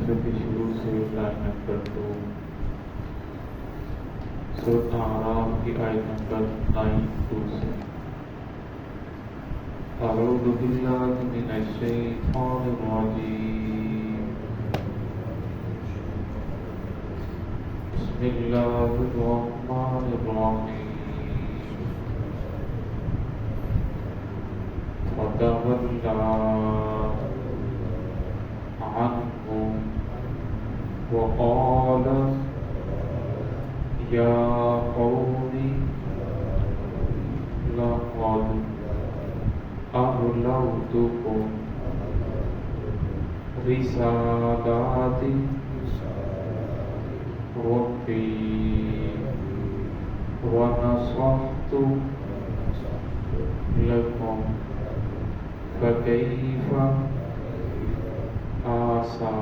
صفحے کے شروع سے آیت نمبر 2 سورۃ اعراف کی آیت نمبر 92 سے اعوذ باللہ من الشیطان الرجیم بسم اللہ الرحمن الرحیم فتولی عنهم وقال یا قوم لقد أبلغتكم رسالات ربي ونصحت لكم فكيف آسى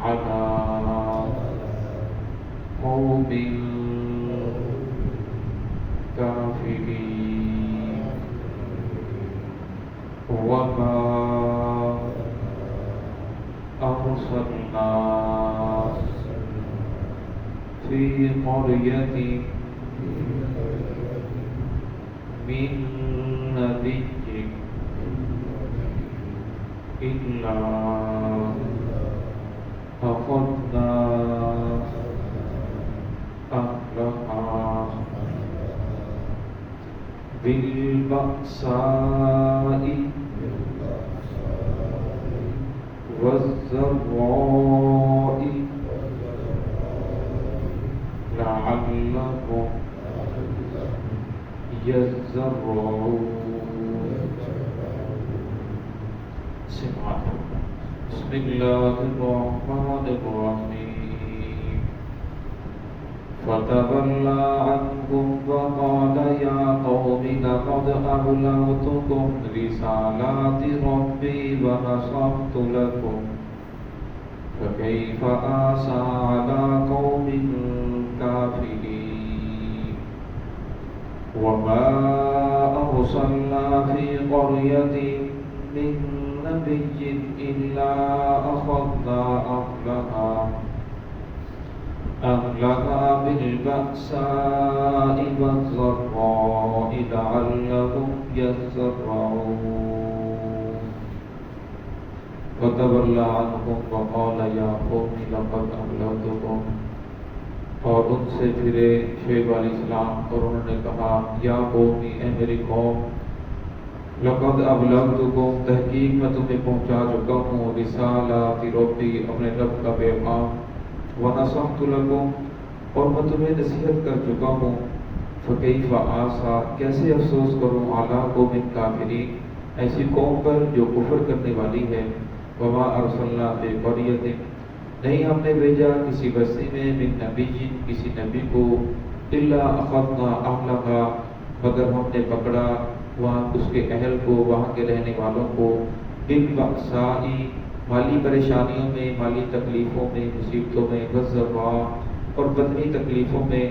على قوم كافرين وما أرسلنا في قرية من نبي إلا أخذنا أهلها بالبأساء والضراء لعلهم يضرعون بسم اللہ الرحمن الرحیم فتولى عنهم وقال يا قوم لقد أبلغتكم رسالات ربي ونصحت لكم فكيف آسى على قوم كافرين وما أرسلنا في قرية من نبي إلا أخذنا أهلها بالبأساء والضراء لعلهم يضرعون فتولى عنهم وقال يا قوم لقد أبلغتكم اور ان سے پھرے شعیب علیہ السلام اور انہوں نے کہا یا قومی اے میری قوم لقد ابلغتکم تحقیق میں تمہیں پہنچا چکا ہوں رسالات ربی اپنے رب کا پیغام ونصحت لکم اور میں تمہیں نصیحت کر چکا ہوں فکیف آسا کیسے افسوس کروں اعلیٰ قوم کافرین ایسی قوم پر جو کفر کرنے والی ہے وما ارسلنا فی قریۃ نہیں ہم نے بھیجا کسی بستی میں من نبی کسی نبی کو الا اخذنا اہلہا مگر ہم نے پکڑا وہاں اس کے اہل کو وہاں کے رہنے والوں کو بالبأساء مالی پریشانیوں میں مالی تکلیفوں میں مصیبتوں میں والضراء اور بدنی تکلیفوں میں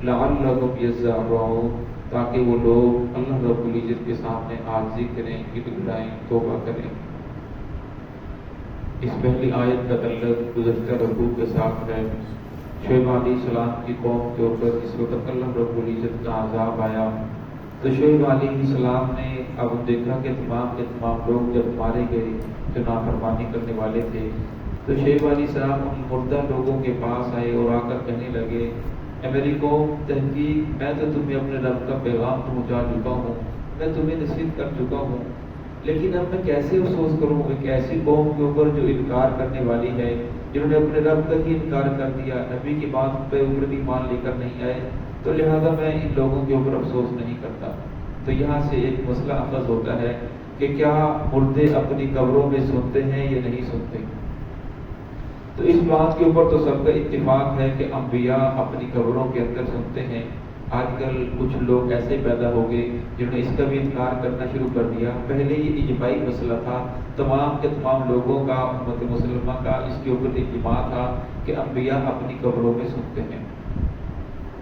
لعلهم يضرعون تاکہ وہ لوگ اللہ رب العزت کے سامنے عاجزی کریں گڑگڑائیں توبہ کریں۔ اس پہلی آیت کا تعلق گزشتہ رکوع کے ساتھ ہے۔ شعیب علیہ السلام کی قوم کے اوپر اس وقت اللہ رب العزت کا عذاب آیا تو شعیب علیہ السلام نے اب دیکھا کہ تمام کے تمام لوگ جب مارے گئے جو نافرمانی کرنے والے تھے تو شعیب علیہ السلام ان مردہ لوگوں کے پاس آئے اور آ کر کہنے لگے اے میری قوم تحقیق میں تو تمہیں اپنے رب کا پیغام پہنچا چکا ہوں میں تمہیں نصیحت کر چکا ہوں لیکن اب میں کیسے افسوس کروں ایک ایسی قوم کے اوپر جو انکار کرنے والی ہے جنہوں نے اپنے رب کا ہی انکار کر دیا نبی کی بات پہ اوپر ایمان لے کر نہیں آئے تو لہذا میں ان لوگوں کے اوپر افسوس نہیں کرتا۔ تو یہاں سے ایک مسئلہ اخذ ہوتا ہے کہ کیا مردے اپنی قبروں میں سنتے ہیں یا نہیں سنتے۔ تو اس بات کے اوپر تو سب کا اتفاق ہے کہ انبیاء اپنی قبروں کے اندر سنتے ہیں۔ آج کل کچھ لوگ ایسے پیدا ہو گئے جنہوں نے اس کا بھی انکار کرنا شروع کر دیا۔ پہلے یہ اجماعی مسئلہ تھا، تمام کے تمام لوگوں کا امت مسلمہ کا اس کے اوپر اجماع تھا کہ انبیاء اپنی قبروں میں سنتے ہیں۔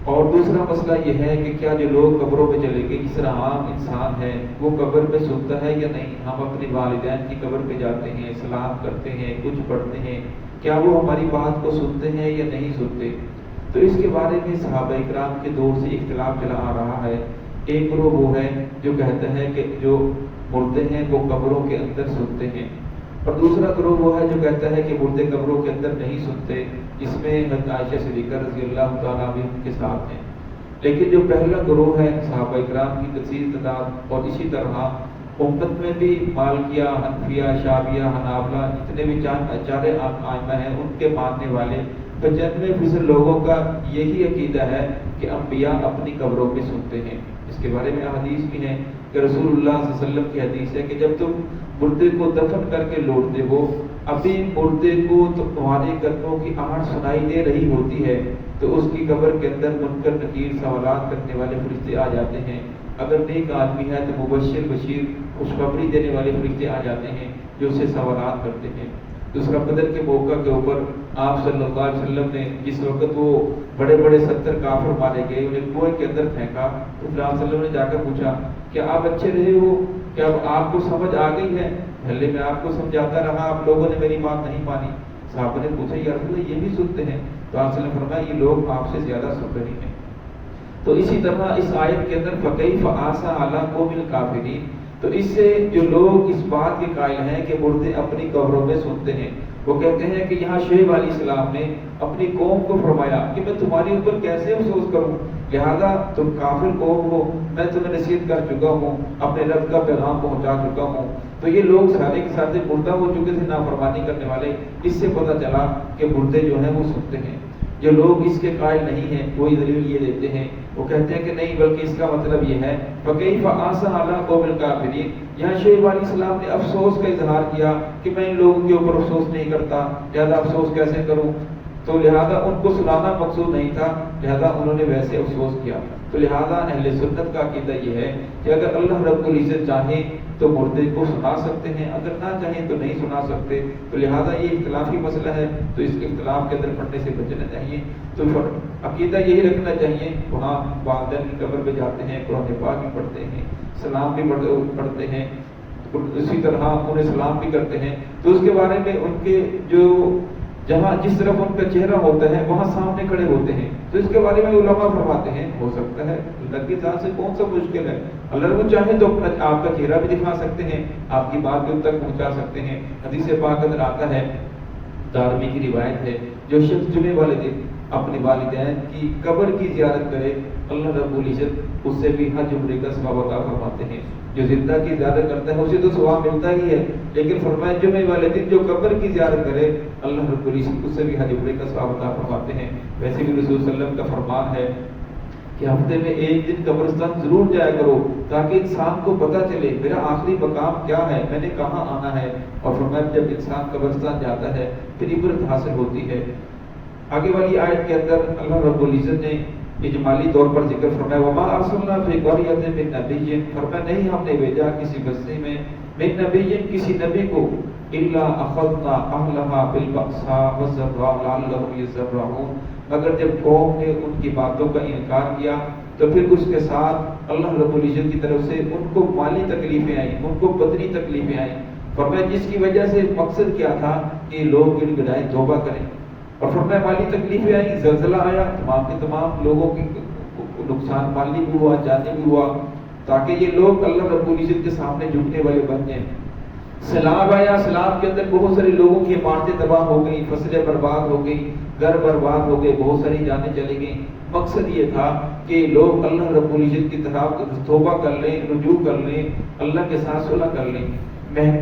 اور دوسرا مسئلہ یہ ہے کہ کیا جو لوگ قبروں میں چلے گئے، اس طرح عام انسان ہے وہ قبر میں سنتا ہے یا نہیں؟ ہم اپنے والدین کی قبر پہ جاتے ہیں، سلام کرتے ہیں، کچھ پڑھتے ہیں، کیا وہ ہماری بات کو سنتے ہیں یا نہیں سنتے؟ تو اس کے بارے میں صحابہ اکرام کے دور سے اختلاف چلا آ رہا ہے۔ ایک گروہ وہ ہے جو کہتا ہے کہ جو مردے ہیں وہ قبروں کے اندر سنتے ہیں، اور دوسرا گروہ وہ ہے جو کہتا ہے کہ مردے قبروں کے اندر نہیں سنتے، اس میں حضرت عائشہ صدیقہ رضی اللہ تعالیٰ عنہ کے ساتھ ہیں۔ لیکن جو پہلا گروہ ہے صحابہ اکرام کی کثیر تعداد، اور اسی طرح امت میں بھی مالکیہ، حنفیہ، شافعیہ، حنابلہ، جتنے بھی چار ائمہ ہیں ان کے ماننے والے 95% لوگوں کا یہی عقیدہ ہے کہ انبیاء اپنی قبروں پہ سنتے ہیں۔ اس کے بارے میں حدیث بھی ہے کہ رسول اللہ صلی اللہ علیہ وسلم کی حدیث ہے کہ جب تم مردے کو دفن کر کے لوٹتے ہو، ابھی مردے کو تمہارے قدموں کی آہٹ سنائی دے رہی ہوتی ہے، تو اس کی قبر کے اندر منکر نکیر سوالات کرنے والے فرشتے آ جاتے ہیں۔ اگر نیک آدمی ہے تو مبشر بشیر خوشخبری دینے والے فرشتے آ جاتے ہیں جو اسے سوالات کرتے ہیں۔ دوسرا بدر کے موقع کے اوپر آپ صلی اللہ علیہ وسلم نے جس وقت وہ بڑے بڑے 70 کافر مارے گئے، انہیں کنویں کے اندر پھینکا، تو پھر آپ صلی اللہ علیہ وسلم نے جا کر پوچھا کہ آپ اچھے رہے ہو، کیا آپ کو سمجھ آ گئی ہے؟ پہلے میں آپ کو سمجھاتا رہا، آپ لوگوں نے میری بات نہیں مانی۔ صحابہ نے پوچھا یا رسول اللہ یہ بھی سنتے ہیں؟ تو آپ صلی اللہ علیہ وسلم نے فرمایا یہ لوگ آپ سے زیادہ سن رہے ہیں۔ تو اسی طرح اس آیت کے اندر فَكَيْفَ عَسَىٰ عَلَىٰ قَوْمِ الْكَافِرِينَ، تو اس سے جو لوگ اس بات کے قائل ہیں کہ مردے اپنی قبروں میں سنتے ہیں، وہ کہتے ہیں کہ یہاں شعیب علیہ السلام نے اپنی قوم کو فرمایا کہ میں تمہاری اوپر کیسے افسوس کروں، لہذا تم کافر قوم ہو، میں تمہیں نصیحت کر چکا ہوں، اپنے رب کا پیغام پہنچا چکا ہوں۔ تو یہ لوگ سارے کے ساتھ مردہ ہو چکے تھے، نافرمانی کرنے والے۔ اس سے پتہ چلا کہ مردے جو ہیں وہ سنتے ہیں۔ جو لوگ اس کے قائل نہیں ہیں وہی دلیل یہ دیتے ہیں، وہ کہتے ہیں کہ نہیں، بلکہ اس کا مطلب یہ ہے فَكَيْفَ عَسَىٰ عَلَىٰ قَوْمِ الْكَافِرِينَ، یہاں شعیب علیہ السلام نے افسوس کا اظہار کیا کہ میں ان لوگوں کے اوپر افسوس نہیں کرتا، لہذا افسوس کیسے کروں؟ تو لہذا ان کو سنانا مقصود نہیں تھا، لہذا انہوں نے ویسے افسوس کیا۔ تو لہذا اہل سنت کا عقیدہ یہ ہے کہ اگر اللہ رب العزت چاہیں تو مردے کو سنا سکتے ہیں، اگر نہ چاہیں تو نہیں سنا سکتے۔ تو لہذا یہ اختلافی مسئلہ ہے، تو اس اختلاف کے اندر پڑھنے سے بچنا چاہیے۔ تو عقیدہ یہی رکھنا چاہیے، وہاں والدین کی قبر پہ جاتے ہیں، قرآن پاک بھی پڑھتے ہیں، سلام بھی پڑھتے ہیں، اسی طرح انہیں سلام بھی کرتے ہیں۔ تو اس کے بارے میں ان کے جو جہاں جس طرف ان کا چہرہ ہوتا ہے وہاں سامنے کھڑے ہوتے ہیں، تو اس کے بارے میں علماء فرماتے ہیں ہو سکتا ہے اللہ کی ذات سے کون سا مشکل ہے، اللہ وہ چاہے تو اپنا آپ کا چہرہ بھی دکھا سکتے ہیں، آپ کی بات بھی ان تک پہنچا سکتے ہیں۔ حدیث پاک اندر آتا ہے، دارمی کی روایت ہے، جو شخص جمعے والے دن اپنے والدین کی قبر کی زیارت کرے، اللہ رب العزت اس سے بھی حج عمرے کا ثواب عطا فرماتے ہیں۔ جو زندہ کی زیارت کرتا ہے اسے تو ثواب ملتا ہی ہے، لیکن فرمایا جمعے والے دن جو قبر کی زیارت کرے اللہ رب العزت اس سے بھی حج عمرے کا ثواب عطا فرماتے ہیں۔ ویسے بھی رسول صلی اللہ علیہ وسلم کا فرمان ہے کہ ہفتے میں ایک دن قبرستان ضرور جایا کرو، تاکہ انسان کو پتہ چلے میرا آخری مقام کیا ہے، میں نے کہاں آنا ہے۔ اور فرمایا جب انسان قبرستان جاتا ہے پھر عبرت حاصل ہوتی ہے۔ آگے والی آیت کے اندر اللہ رب العزت نے اجمالی طور پر ذکر فرمایا وما ارسلنا فی قریۃ من نبی، فرمایا نہیں ہم نے بھیجا کسی بستی میں من نبی، کسی نبی کو، الا اخذنا اہلھا بالبأساء والضراء لعلهم یضرعون، مگر جب قوم نے ان کی باتوں کا انکار کیا تو پھر اس کے ساتھ اللہ رب العزت کی طرف سے ان کو مالی تکلیفیں آئیں، ان کو بدنی تکلیفیں آئیں۔ فرمایا جس کی وجہ سے مقصد کیا تھا کہ لوگ گڑ گڑائیں توبہ کریں، اور فرمایا مالی تکلیفیں آئیں، زلزلہ آیا، تمام کے تمام لوگوں کی نقصان مالی بھی ہوا، جانی بھی ہوا، تاکہ یہ لوگ اللہ رب العزت کے سامنے جھکنے والے بن جائیں۔ سیلاب آیا، سیلاب کے اندر بہت سارے لوگوں کی عمارتیں تباہ ہو گئی، فصلیں برباد ہو گئی، گھر برباد ہو گئے، بہت ساری جانیں چلی گئیں۔ مقصد یہ تھا کہ لوگ اللہ رب العزت کی طرف توبہ کر لیں، رجوع کر لیں، اللہ کے ساتھ صلح کر لیں۔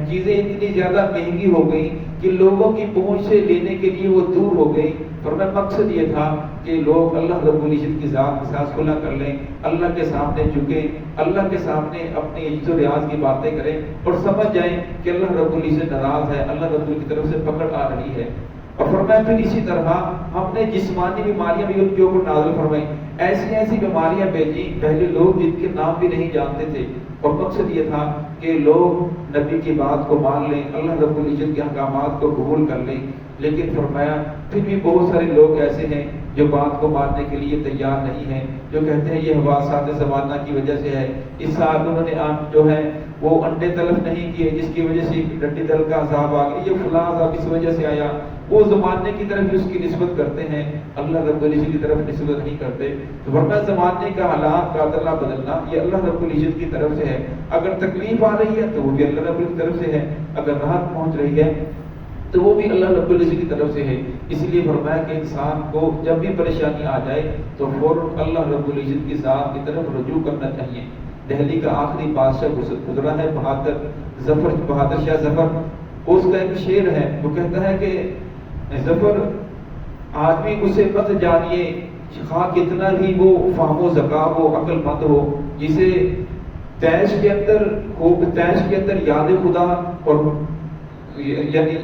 چیزیں اتنی زیادہ مہنگی ہو گئی کہ لوگوں کی پہنچ سے لینے کے لیے وہ دور ہو گئی۔ فرمایا مقصد یہ تھا کہ لوگ اللہ رب العزت کی ذات کے ساتھ صلح کر لیں، اللہ کے سامنے جھکیں، اللہ کے سامنے اپنی عجز و ریاض کی باتیں کریں اور سمجھ جائیں کہ اللہ رب العزت ناراض ہے، اللہ رب العزت کی طرف سے پکڑ آ رہی ہے۔ اور فرمایا پھر اسی طرح ہم نے جسمانی بیماریاں بھی ان کے اوپر نازل فرمائی، ایسی ایسی بیماریاں بھیجی پہلے لوگ جن کے نام بھی نہیں جانتے تھے، اور مقصد یہ تھا کہ لوگ نبی کی بات کو مان لیں، اللہ رب العزت کے احکامات کو قبول کر لیں۔ لیکن فرمایا پھر بھی بہت سارے لوگ ایسے ہیں جو بات کو ماننے کے لیے تیار نہیں ہیں، جو کہتے ہیں یہ حواسات زمانہ کی وجہ سے ہے، اس سال انہوں نے جو ہے وہ انڈے تلف نہیں کیے جس کی وجہ سے ڈنڈی دل کا عذاب آ گیا، یہ فلاں عذاب اس وجہ سے آیا، وہ زمانے کی طرف بھی اس کی نسبت کرتے ہیں، اللہ رب العزت کی طرف نسبت نہیں کرتے۔ تو ورنہ زمانے کا حالات کا عدلہ بدلنا یہ اللہ رب العزت کی طرف سے ہے، اگر تکلیف آ رہی ہے تو وہ بھی اللہ رب العزت کی طرف سے ہے، اگر راحت پہنچ رہی ہے تو وہ بھی اللہ رب العزت کی طرف سے ہے۔ اس لیے فرمایا کہ انسان کو جب بھی پریشانی آ جائے تو فوراً اللہ رب العزت کی ذات کی طرف رجوع کرنا چاہیے۔ دہلی کا آخری بادشاہ گزرا ہے بہادر شاہ ظفر، اس کا ایک شعر ہے، وہ کہتا ہے کہ ظفر آدمی اسے مت جانیے خواہ کتنا بھی وہ فہم و ذکا ہو، عقل مند ہو، جسے تیش کے اندر یاد خدا اور یعنی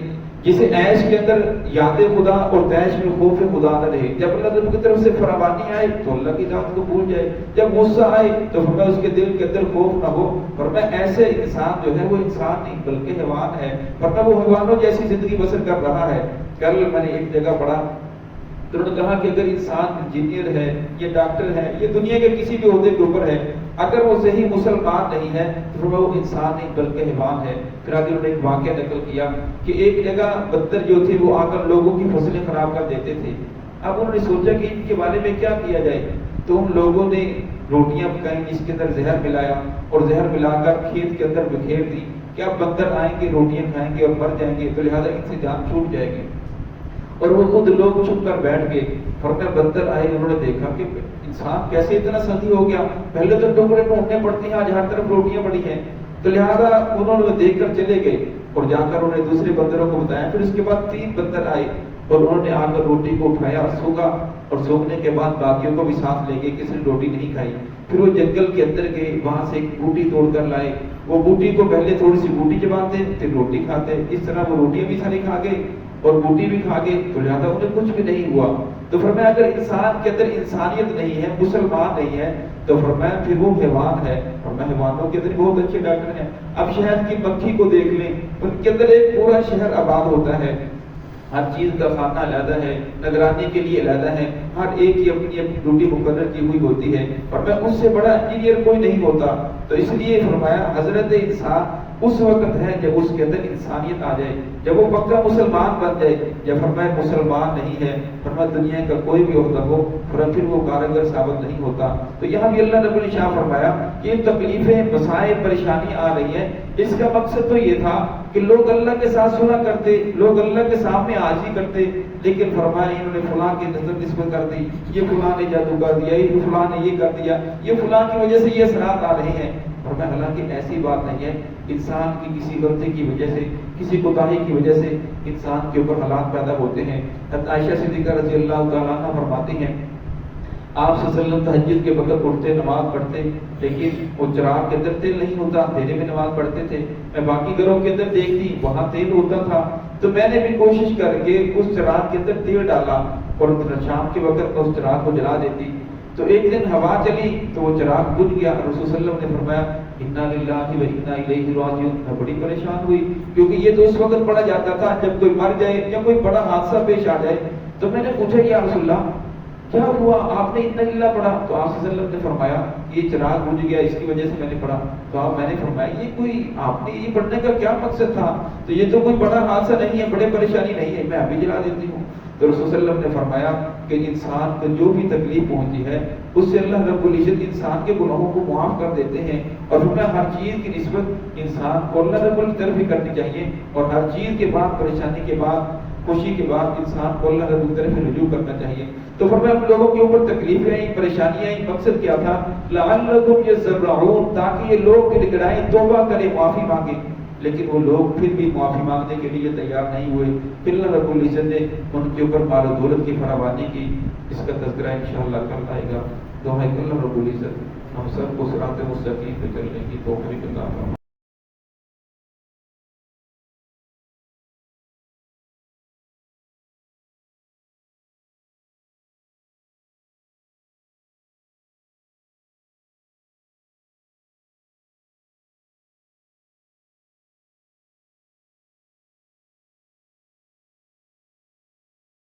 جسے عیش کے اندر یاد خدا اور تیش میں خوف خدا نہ رہے۔ جب اللہ کی طرف سے فراوانی آئے تو اللہ کی ذات کو بھول جائے، جب غصہ آئے تو فرمایا اس کے دل کے اندر خوف نہ ہو۔ فرمایا ایسے انسان جو ہے وہ انسان نہیں بلکہ حیوان ہے، فرمایا وہ حیوانوں جیسی زندگی بسر کر رہا ہے۔ کل میں نے ایک جگہ پڑھا تو انہوں نے کہا کہ اگر انسان انجینئر ہے، یہ ڈاکٹر ہے، یہ دنیا کے کسی بھی عہدے کے اوپر ہے، اگر وہ صحیح مسلمان نہیں ہے تو وہ انسان نہیں بلکہ حیوان ہے۔ پھر آگے انہوں نے ایک واقعہ نقل کیا کہ ایک جگہ بندر جو تھے وہ آ کر لوگوں کی فصلیں خراب کر دیتے تھے۔ اب انہوں نے سوچا کہ ان کے بارے میں کیا کیا جائے، تو ان لوگوں نے روٹیاں پکائیں جس کے اندر زہر ملایا اور زہر ملا کر کھیت کے اندر بکھیر دی کہ اب بندر آئیں گے روٹیاں کھائیں گے اور مر جائیں گے، تو لہٰذا ان سے جان چھوٹ جائے گی۔ اور وہ خود لوگ چھپ کر بیٹھ گئے۔ فرمایا بندر آئے، انہوں نے دیکھا کہ انسان کیسے اتنا سخی ہو گیا، پہلے تو ٹکڑے ڈھونڈنے پڑتے ہیں، آج ہر طرف روٹیاں پڑی ہیں، تو لہٰذا انہوں نے دیکھ کر چلے گئے اور جا کر انہوں نے دوسرے بندروں کو بتایا۔ پھر اس کے بعد 3 بندر آئے اور انہوں نے آ کر روٹی کو اٹھایا، سونگا، اور سونگنے کے بعد باقیوں کو بھی ساتھ لے گئے، کسی نے روٹی نہیں کھائی۔ پھر وہ جنگل کے اندر گئے، وہاں سے ایک بوٹی توڑ کر لائے، وہ بوٹی کو پہلے تھوڑی سی بوٹی چباتے پھر روٹی کھاتے، اس طرح وہ روٹیاں بھی ساری کھا گئے اور بوٹی بھی کھا گئے، تو لہٰذا انہیں کچھ بھی نہیں ہوا۔ تو فرمایا اگر انسان کے اندر انسانیت نہیں ہے، مسلمان نہیں ہے، تو فرمایا پھر وہ حیوان ہے۔ فرمایا حیوانوں کے اندر بہت اچھے ڈاکٹر ہیں، اب شہد کی مکھی کو دیکھ لیں، ان کے اندر ایک پورا شہر آباد ہوتا ہے، ہر چیز کا خانہ علیحدہ ہے، نگرانی کے لیے علیحدہ ہے، ہر ایک کی اپنی اپنی ڈیوٹی مقرر کی ہوئی ہوتی ہے، اور میں اس سے بڑا انجینئر کوئی نہیں ہوتا۔ تو اس لیے فرمایا حضرت انسان اس وقت ہے جب اس کے اندر انسانیت آ جائے، جب وہ پکا مسلمان بن جائے۔ جب فرمایا مسلمان نہیں ہے، فرمایا دنیا کا کوئی بھی عہدہ ہو، پھر وہ کارگر ثابت نہیں ہوتا۔ تو یہاں بھی اللہ رب العزت فرمایا کہ یہ تکلیفیں، مسائل، پریشانی آ رہی ہیں، اس کا مقصد تو یہ تھا کہ لوگ اللہ کے ساتھ صلح کرتے، لوگ اللہ کے سامنے عاجزی کرتے، لیکن فرمایا انہوں نے فلاں کی نسبت کر دی، یہ فلاں نے جادو کر دیا، یہ فلاں نے یہ کر دیا، یہ فلاں کی وجہ سے یہ اثرات آ رہے ہیں۔ فرمایا حالانکہ ایسی بات نہیں ہے، انسان کی کسی غلطی کی وجہ سے، کسی کوتاہی کی وجہ سے انسان کے اوپر حالات پیدا ہوتے ہیں۔ حضرت عائشہ صدیقہ رضی اللہ تعالیٰ عنہ فرماتی ہیں آپ صلی اللہ علیہ وسلم تہجد کے وقت اٹھتے، نماز پڑھتے، لیکن وہ چراغ کے اندر تیل نہیں ہوتا، اندھیرے میں نماز پڑھتے تھے۔ میں باقی گھروں کے اندر دیکھتی وہاں تیل ہوتا تھا، تو میں نے بھی کوشش کر کے اس چراغ کے اندر تیل ڈالا اور شام کے وقت اس چراغ کو جلا دیتی۔ تو ایک دن ہوا چلی تو وہ چراغ بجھ گیا۔ رسول صلی اللہ علیہ وسلم نے فرمایا انا للہ و انا الیہ راجعون۔ میں بڑی پریشان ہوئی کیونکہ یہ تو اس وقت پڑھا جاتا تھا جب کوئی مر جائے یا کوئی بڑا حادثہ پیش آ جائے۔ تو میں نے پوچھا یا رسول اللہ کیا ہوا، آپ نے انا للہ پڑھا؟ تو آپ صلی اللہ علیہ وسلم نے فرمایا یہ چراغ بجھ گیا، اس کی وجہ سے میں نے پڑھا۔ تو میں نے فرمایا یہ کوئی آپ نے یہ پڑھنے کا کیا مقصد تھا؟ تو یہ تو کوئی بڑا حادثہ نہیں ہے، بڑے پریشانی نہیں ہے، میں ابھی جلا دیتی ہوں۔ تو رسول صلی اللہ علیہ وسلم نے فرمایا کہ انسان کو جو بھی تکلیف پہنچی ہے اس سے اللہ رب العزت انسان کے گناہوں کو معاف کر دیتے ہیں، اور ہمیں ہر چیز کی نسبت انسان کو اللہ رب العزت کی طرف ہی کرنی چاہیے، اور ہر چیز کے بعد، پریشانی کے بعد، خوشی کے بعد انسان کو اللہ رب العزت کی طرف رجوع کرنا چاہیے۔ تو فرمایا ہم لوگوں کے اوپر تکلیفیں آئیں، پریشانیاں آئیں، مقصد کیا تھا؟ لعلکم یذرعون، تاکہ یہ لوگ گڑگڑائیں، توبہ کریں، معافی مانگیں، لیکن وہ لوگ پھر بھی معافی مانگنے کے لیے تیار نہیں ہوئے۔ پھر اللہ رب العزت نے ان کے اوپر مال و دولت کی فراوانی کی، اس کا تذکرہ انشاءاللہ کل آئے گا۔ دعا ہے کہ اللہ رب العزت ہم سب کو صراط مستقیم پہ چلنے کی توفیق عطا فرمائے۔